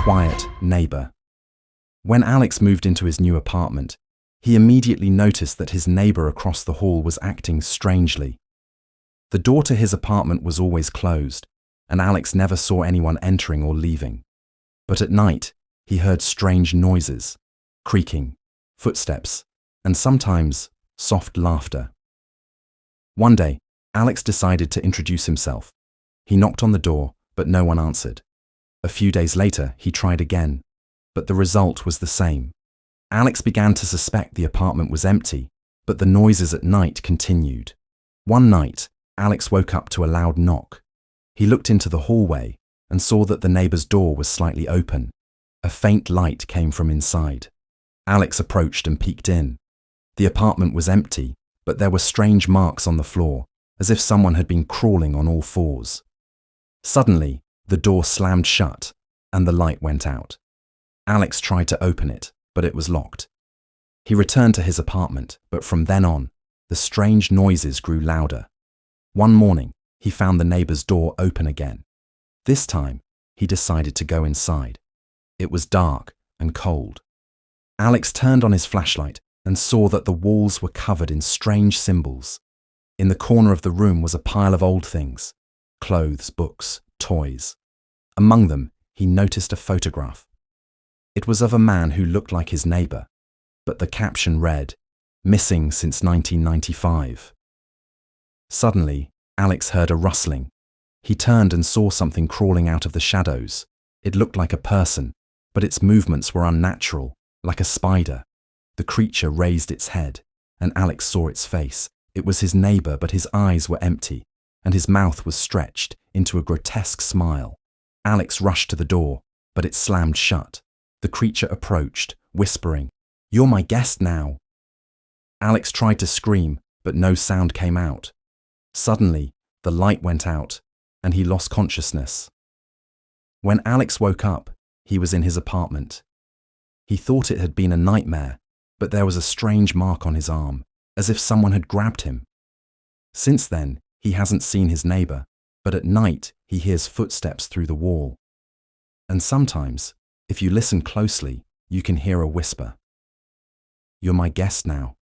quiet neighbor. When Alex moved into his new apartment, he immediately noticed that his neighbor across the hall was acting strangely. The door to his apartment was always closed, and Alex never saw anyone entering or leaving. But at night, he heard strange noises, creaking, footsteps, and sometimes soft laughter. One day, Alex decided to introduce himself. He knocked on the door, but no one answered. A few days later, he tried again, but the result was the same. Alex began to suspect the apartment was empty, but the noises at night continued. One night, Alex woke up to a loud knock. He looked into the hallway and saw that the neighbor's door was slightly open. A faint light came from inside. Alex approached and peeked in. The apartment was empty, but there were strange marks on the floor, as if someone had been crawling on all fours. Suddenly, the door slammed shut and the light went out. Alex tried to open it, but it was locked. He returned to his apartment, but from then on, the strange noises grew louder. One morning, he found the neighbor's door open again. This time, he decided to go inside. It was dark and cold. Alex turned on his flashlight and saw that the walls were covered in strange symbols. In the corner of the room was a pile of old things: clothes, books, toys. Among them, he noticed a photograph. It was of a man who looked like his neighbor, but the caption read, "Missing since 1995. Suddenly, Alex heard a rustling. He turned and saw something crawling out of the shadows. It looked like a person, but its movements were unnatural, like a spider. The creature raised its head, and Alex saw its face. It was his neighbor, but his eyes were empty, and his mouth was stretched into a grotesque smile. Alex rushed to the door, but it slammed shut. The creature approached, whispering, "You're my guest now." Alex tried to scream, but no sound came out. Suddenly, the light went out, and he lost consciousness. When Alex woke up, he was in his apartment. He thought it had been a nightmare, but there was a strange mark on his arm, as if someone had grabbed him. Since then, he hasn't seen his neighbor, but at night he hears footsteps through the wall. And sometimes, if you listen closely, you can hear a whisper. "You're my guest now."